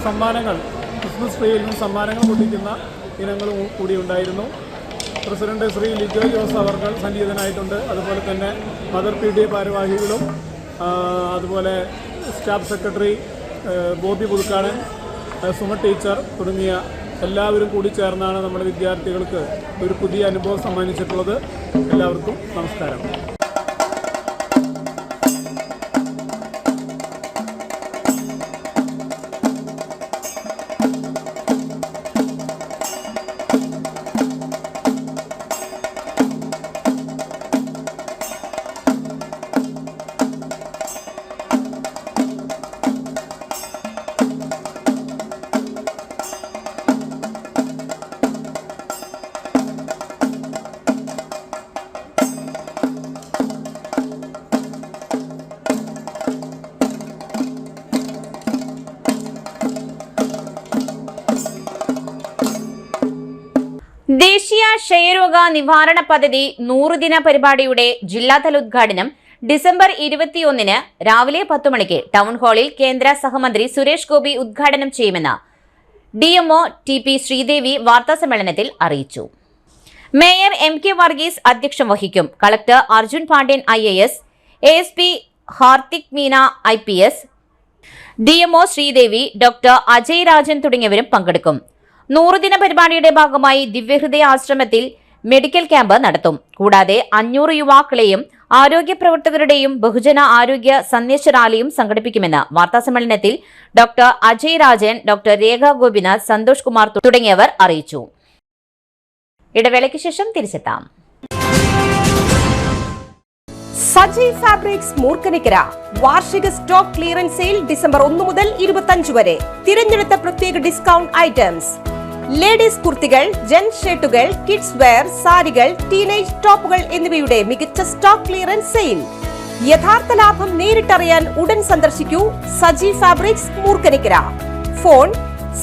സമ്മാനങ്ങൾ, ക്രിസ്മസ് ട്രീയിൽ നിന്നും സമ്മാനങ്ങൾ പൊട്ടിക്കുന്ന ഇനങ്ങളും കൂടി ഉണ്ടായിരുന്നു. പ്രസിഡന്റ് ശ്രീ ലിജോ ജോസ് അവർകൾ സന്നിഹിതനായിട്ടുണ്ട്. അതുപോലെ തന്നെ മദർ PTA ഭാരവാഹികളും അതുപോലെ staff secretary Bobby Puthukkadan, Suma teacher തുടങ്ങിയ എല്ലാവരും കൂടി ചേർന്നാണ് നമ്മുടെ വിദ്യാർത്ഥികൾക്ക് ഒരു പുതിയ അനുഭവം സമ്മാനിച്ചിട്ടുള്ളത്. എല്ലാവർക്കും നമസ്കാരം. ദേശീയ ക്ഷയരോഗ നിവാരണ പദ്ധതി 100 ദിന പരിപാടിയുടെ ജില്ലാതല ഉദ്ഘാടനം ഡിസംബർ 21 രാവിലെ 10 മണിക്ക് ടൗൺ ഹാളിൽ കേന്ദ്ര സഹമന്ത്രി സുരേഷ് ഗോപി ഉദ്ഘാടനം ചെയ്യുമെന്ന് DMO TP ശ്രീദേവി വാർത്താസമ്മേളനത്തിൽ അറിയിച്ചു. മേയർ MK വർഗീസ് അധ്യക്ഷം വഹിക്കും. Collector Arjun Pandian IAS, ASP Harthik Meena IPS, DMO Sreedevi, doctor Ajay Rajan തുടങ്ങിയവരും പങ്കെടുക്കും. 100 ദിന പരിപാടിയുടെ ഭാഗമായി ദിവ്യഹൃദയ ആശ്രമത്തിൽ മെഡിക്കൽ ക്യാമ്പ് നടത്തും. കൂടാതെ 500 യുവാക്കളെയും ആരോഗ്യ പ്രവർത്തകരുടെയും ബഹുജന ആരോഗ്യ സന്ദേശ റാലിയും സംഘടിപ്പിക്കുമെന്ന് വാർത്താസമ്മേളനത്തിൽ ഡോക്ടർ അജയ് രാജൻ, ഡോക്ടർ രേഖ ഗോപിനാഥ്, സന്തോഷ് കുമാർ തുടങ്ങിയവർ അറിയിച്ചു. ഇടവേളയ്ക്ക് ശേഷം തിരിച്ചെത്താം. സജി ഫാബ്രിക്സ് മൂർക്കനിക്കര വാർഷിക സ്റ്റോക്ക് ക്ലിയറൻസ് സെയിൽ ഡിസംബർ 1 മുതൽ 25 വരെ. തിരഞ്ഞെടുത്ത പ്രത്യേക ഡിസ്കൗണ്ട് ഐറ്റംസ്, ലേഡീസ് കുർത്തികൾ, ജെൻസ് ഷർട്ടുകൾ, കിഡ്സ് വെയർ, സാരികൾ, ടീനേജ് ടോപ്പുകൾ എന്നിവയുടെ മികച്ച സ്റ്റോക്ക് ക്ലിയറൻസ് സെയിൽ. യഥാർത്ഥ ലാഭം നേരിട്ടറിയാൻ ഉടൻ സന്ദർശിക്കൂ സജി ഫാബ്രിക്സ് മൂർക്കനിക്കര. ഫോൺ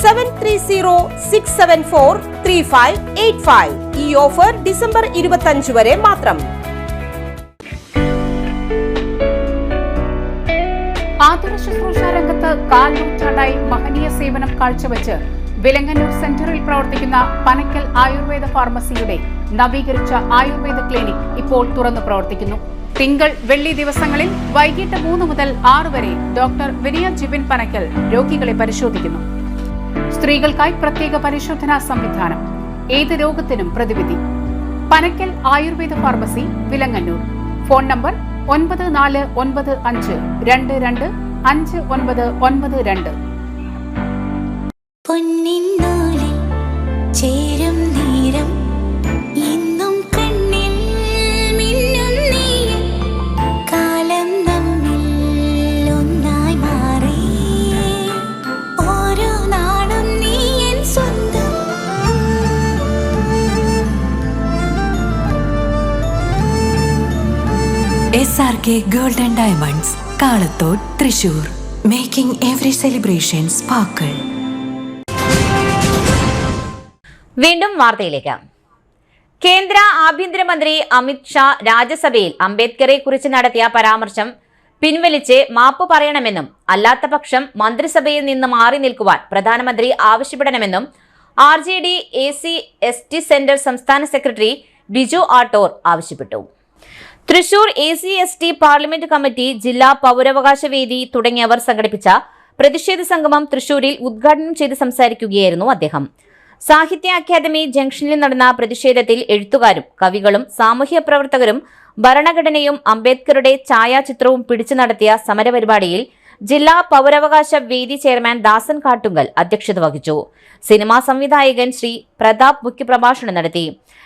7306743585. ഈ ഓഫർ ഡിസംബർ 25 വരെ മാത്രം. ആതുര ശുശ്രൂഷ രംഗത്ത് 4 നൂറ്റാണ്ടായി മഹനീയ സേവനം കാഴ്ചവെച്ച് വിലങ്ങന്നൂർ സെന്ററിൽ പ്രവർത്തിക്കുന്ന പനക്കൽ ആയുർവേദ ഫാർമസിയുടെ നവീകരിച്ച ആയുർവേദ ക്ലിനിക് ഇപ്പോൾ തുറന്നു പ്രവർത്തിക്കുന്നു. തിങ്കൾ, വെള്ളി ദിവസങ്ങളിൽ വൈകിട്ട് 3 മുതൽ 6 വരെ ഡോക്ടർ വിനയ ജിബിൻ പനക്കൽ രോഗികളെ പരിശോധിക്കുന്നു. സ്ത്രീകൾക്കായി പ്രത്യേക പരിശോധനാ സംവിധാനം, ഏത് രോഗത്തിനും പ്രതിവിധി. Panakkal Ayurveda pharmacy, Vilangannur. Phone number 9495225992. ചേരും നേരം ഇന്നും കണ്ണിൽ മിന്നും നീ, കാലം നമ്മിൽ ഒന്നായി മാറി, ഓരോ നാടും നീ എൻ സ്വന്തം. SRK Gold and Diamonds, Kalathode, Thrissur. Making every celebration sparkle. വീണ്ടും വാർത്തയിലേക്ക്. കേന്ദ്ര ആഭ്യന്തരമന്ത്രി അമിത് ഷാ രാജ്യസഭയിൽ അംബേദ്കറെ കുറിച്ച് നടത്തിയ പരാമർശം പിൻവലിച്ച് മാപ്പ് പറയണമെന്നും അല്ലാത്ത പക്ഷം മന്ത്രിസഭയിൽ നിന്ന് മാറി നിൽക്കുവാൻ പ്രധാനമന്ത്രി ആവശ്യപ്പെടണമെന്നും RJD AC/ST സെന്റർ സംസ്ഥാന സെക്രട്ടറി ബിജു ആട്ടോർ ആവശ്യപ്പെട്ടു. തൃശൂർ AC/ST പാർലമെന്റ് കമ്മിറ്റി, ജില്ലാ പൗരാവകാശ വേദി തുടങ്ങിയവർ സംഘടിപ്പിച്ച പ്രതിഷേധ സംഗമം തൃശൂരിൽ ഉദ്ഘാടനം ചെയ്ത് സംസാരിക്കുകയായിരുന്നു അദ്ദേഹം. സാഹിത്യ അക്കാദമി ജംഗ്ഷനിൽ നടന്ന പ്രതിഷേധത്തിൽ എഴുത്തുകാരും കവികളും സാമൂഹ്യ പ്രവർത്തകരും ഭരണഘടനയും അംബേദ്കറുടെ ഛായാചിത്രവും പിടിച്ചു നടത്തിയ സമരപരിപാടിയിൽ ജില്ലാ പൗരാവകാശ വേദി ചെയർമാൻ ദാസൻ കാട്ടുങ്കൽ അധ്യക്ഷത വഹിച്ചു. സിനിമാ സംവിധായകൻ ശ്രീ പ്രതാപ് മുഖ്യപ്രഭാഷണം നടത്തി.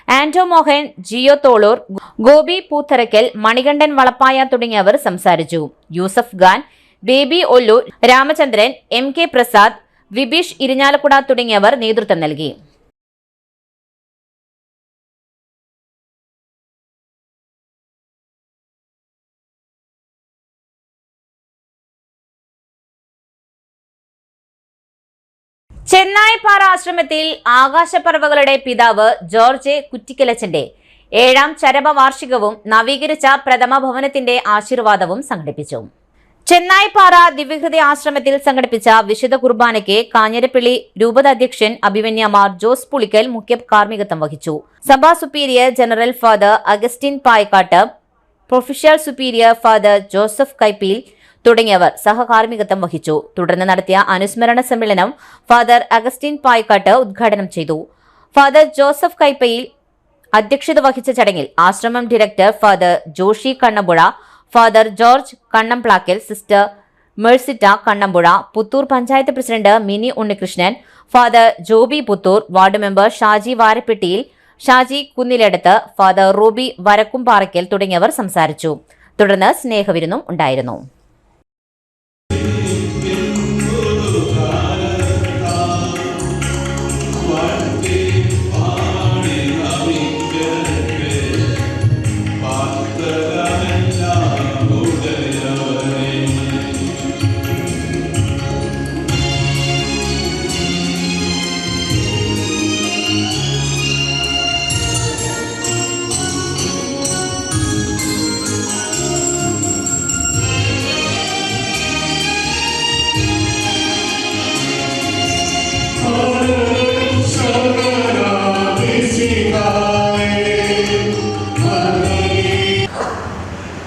ആന്റോ മോഹൻ, ജിയോ തോളൂർ, ഗോപി പൂത്തറയ്ക്കൽ, മണികണ്ഠൻ വളപ്പായ തുടങ്ങിയവർ സംസാരിച്ചു. യൂസഫ് ഖാൻ, ബേബി ഒല്ലു, രാമചന്ദ്രൻ, MK പ്രസാദ്, വിബീഷ് ഇരിഞ്ഞാലക്കുട തുടങ്ങിയവർ നേതൃത്വം നൽകി. ചെന്നായിപ്പാറ ആശ്രമത്തിൽ ആകാശപ്പറവകളുടെ പിതാവ് ജോർജ് കുറ്റിക്കലച്ചന്റെ 7ാം ചരമവാർഷികവും നവീകരിച്ച പ്രഥമ ഭവനത്തിന്റെ ആശീർവാദവും സംഘടിപ്പിച്ചു. ചെന്നായിപ്പാറ ദിവ്യഹൃദയ ആശ്രമത്തിൽ സംഘടിപ്പിച്ച വിശുദ്ധ കുർബാനയ്ക്ക് കാഞ്ഞിരപ്പള്ളി രൂപത അധ്യക്ഷൻ അഭിമന്യ മാർ ജോസ് പുളിക്കൽ മുഖ്യ കാർമ്മികത്വം വഹിച്ചു. സഭാ superior general father Augustine Payakkatt, provincial superior father Joseph Kaippil തുടങ്ങിയവർ സഹകാർമ്മികത്വം വഹിച്ചു. തുടർന്ന് നടത്തിയ അനുസ്മരണ സമ്മേളനം ഫാദർ അഗസ്റ്റിൻ പായക്കാട്ട് ഉദ്ഘാടനം ചെയ്തു. ഫാദർ ജോസഫ് കൈപ്പയിൽ അധ്യക്ഷത വഹിച്ച ചടങ്ങിൽ ആശ്രമം director father Joshi Kannampuzha, father George Kannamplakkal, sister Mercitta Kannampuzha, Puthur panchayat president Mini Unnikrishnan, father Joby Puthur, ward member Shaji വാരപ്പെട്ടിയിൽ, ഷാജി കുന്നിലെടുത്ത്, ഫാദർ റൂബി വരക്കുംപാറയ്ക്കൽ തുടങ്ങിയവർ സംസാരിച്ചു. തുടർന്ന് സ്നേഹവിരുന്നും ഉണ്ടായിരുന്നു.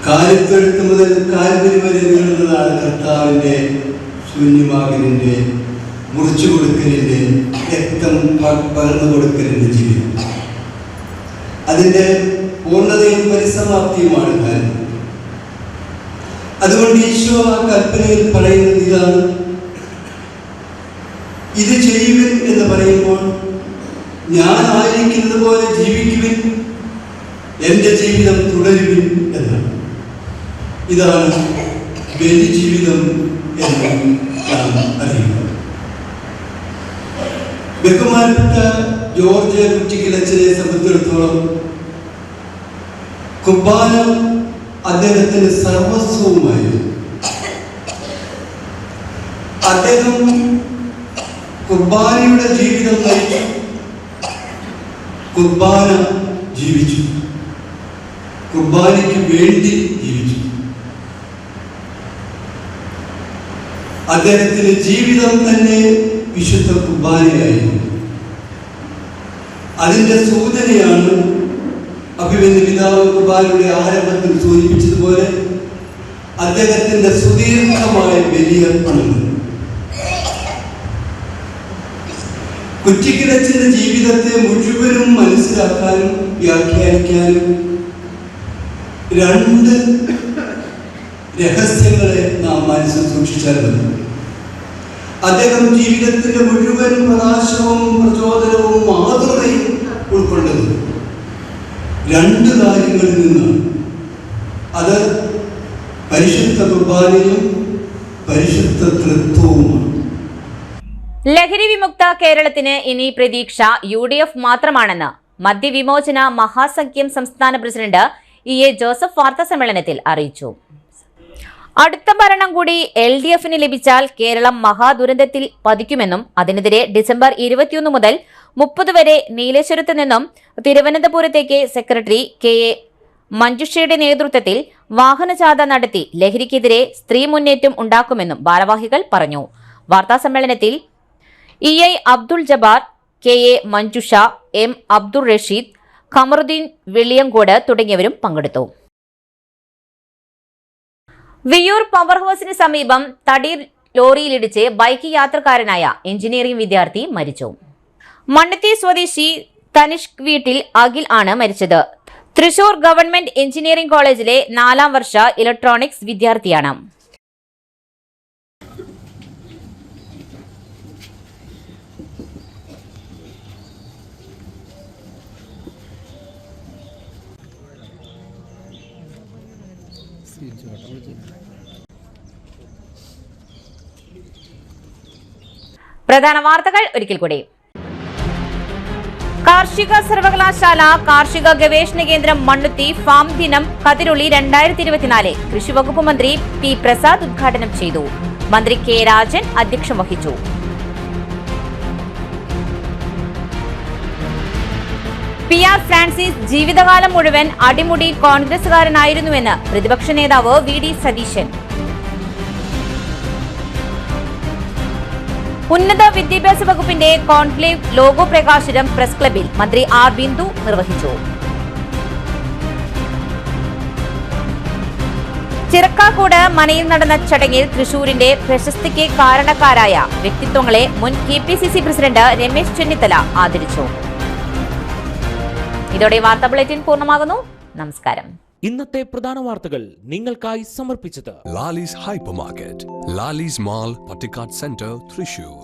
കാലിത്തൊഴുത്ത് മുതൽ കാൽവരി വരെ നീളുന്നതാണ് കർത്താവിൻ്റെ ശൂന്യമാകലിൻ്റെ, മുറിച്ചു കൊടുക്കലിൻ്റെ, രക്തം പകർന്നു കൊടുക്കലിൻ്റെ ജീവിതം. അതിൻ്റെ പൂർണ്ണതയും പരിസമാപ്തിയുമാണ് കാര്യം. അതുകൊണ്ട് ഈശോ ആ കൽപ്പനയിൽ പറയുന്നത് ഇതാണ്: ഇത് ചെയ്യുവിൻ എന്ന് പറയുമ്പോൾ ഞാൻ ആയിരിക്കുന്നത് പോലെ ജീവിക്കുവിൻ, എൻ്റെ ജീവിതം തുടരുവിൻ എന്നാണ്. ഇതാണ് ബലി ജീവിതം എന്ന് നാം അറിയുന്നത്. ബഹുമാനപ്പെട്ട ജോർജ് കുറ്റിക്കലച്ചനെ സംബന്ധിച്ചിടത്തോളം കുർബാന അദ്ദേഹത്തിന് സർവസ്വവുമായിരുന്നു. അദ്ദേഹം കുർബാനയുടെ ജീവിതം നയിച്ചു, കുർബാന ജീവിച്ചു, കുർബാനയ്ക്ക് വേണ്ടി ജീവിച്ചു. അദ്ദേഹത്തിന്റെ ജീവിതം തന്നെ വിശുദ്ധ കുർബാനയായിരുന്നു. അതിന്റെ സൂചനയാണ് അഭിമന്യ പിതാവ് കുർബാനയുടെ ആരംഭത്തിൽ സൂചിപ്പിച്ചതുപോലെ അദ്ദേഹത്തിന്റെ സുദീർഘമായ ബലിയർപ്പണങ്ങൾ. കുറ്റിക്കലച്ചന്റെ ജീവിതത്തെ മുഴുവനും മനസ്സിലാക്കാനും വ്യാഖ്യാനിക്കാനും 2 രഹസ്യങ്ങളെ നാം മനസ്സിൽ സൂക്ഷിച്ചാൽ മതി. അദ്ദേഹം ജീവിതത്തിന്റെ മുഴുവൻ പ്രകാശവും പ്രചോദനവും മാതൃകയും ഉൾക്കൊണ്ടത് 2 കാര്യങ്ങളിൽ നിന്നാണ്. അത് പരിശുദ്ധ കുർബാനയും പരിശുദ്ധ തൃത്വവുമാണ്. ലഹരി വിമുക്ത കേരളത്തിന് ഇനി പ്രതീക്ഷ UDF മാത്രമാണെന്ന് മദ്യവിമോചന മഹാസഖ്യം സംസ്ഥാന പ്രസിഡന്റ് EA ജോസഫ് വാർത്താസമ്മേളനത്തിൽ അറിയിച്ചു. അടുത്ത ഭരണം കൂടി LDFന് ലഭിച്ചാൽ കേരളം മഹാദുരന്തത്തിൽ പതിക്കുമെന്നും അതിനെതിരെ ഡിസംബർ 21 മുതൽ 30 വരെ നീലേശ്വരത്ത് നിന്നും തിരുവനന്തപുരത്തേക്ക് സെക്രട്ടറി KA മഞ്ജുഷയുടെ നേതൃത്വത്തിൽ വാഹനജാഥ നടത്തി ലഹരിക്കെതിരെ സ്ത്രീ മുന്നേറ്റം ഉണ്ടാക്കുമെന്നും ഭാരവാഹികൾ പറഞ്ഞു. വാർത്താസമ്മേളനത്തിൽ EI Abdul Jabbar, KA Manjusha, M Abdul Rasheed, Kamaruddin വെള്ളിയങ്കോട് തുടങ്ങിയവരും പങ്കെടുത്തു. വിയൂർ പവർ ഹൗസിന് സമീപം തടീർ ലോറിയിലിടിച്ച് ബൈക്ക് യാത്രക്കാരനായ എഞ്ചിനീയറിംഗ് വിദ്യാർത്ഥി മരിച്ചു. മണ്ണത്തി സ്വദേശി തനിഷ്ക് വീട്ടിൽ അഖിൽ ആണ് മരിച്ചത്. തൃശൂർ ഗവൺമെന്റ് എഞ്ചിനീയറിംഗ് കോളേജിലെ 4ാം വർഷ ഇലക്ട്രോണിക്സ് വിദ്യാർത്ഥിയാണ്. പ്രധാന വാർത്തകൾ ഒരിക്കൽ കൂടി. കാർഷിക സർവകലാശാല കാർഷിക ഗവേഷണ കേന്ദ്രം മണ്ണുത്തി ഫാം ദിനം കതിരുളി 2024 കൃഷിവകുപ്പ് മന്ത്രി പി പ്രസാദ് ഉദ്ഘാടനം ചെയ്തു. മന്ത്രി കെ രാജൻ അധ്യക്ഷം വഹിച്ചു. PR ഫ്രാൻസിസ് ജീവിതകാലം മുഴുവൻ അടിമുടി കോൺഗ്രസുകാരനായിരുന്നുവെന്ന് പ്രതിപക്ഷ നേതാവ് VD സതീശൻ. ഉന്നത വിദ്യാഭ്യാസ വകുപ്പിന്റെ കോൺക്ലേവ് ലോഗോ പ്രകാശനം പ്രസ് ക്ലബിൽ മന്ത്രി R ബിന്ദു നിർവഹിച്ചു. ചിറക്കാക്കോട് മനയിൽ നടന്ന ചടങ്ങിൽ തൃശൂരിന്റെ പ്രശസ്തിക്ക് കാരണക്കാരായ വ്യക്തിത്വങ്ങളെ മുൻ KPCC പ്രസിഡന്റ് രമേശ് ചെന്നിത്തല ആദരിച്ചു. ഇതോടെ വാർത്താ ബുള്ളറ്റിൻ പൂർണ്ണമാകുന്നു. നമസ്കാരം. ഇന്നത്തെ പ്രധാന വാർത്തകൾ നിങ്ങൾക്കായി സമർപ്പിച്ചത് Lali's Hypermarket, Lali's Mall, Pattikat Center, Thrissur.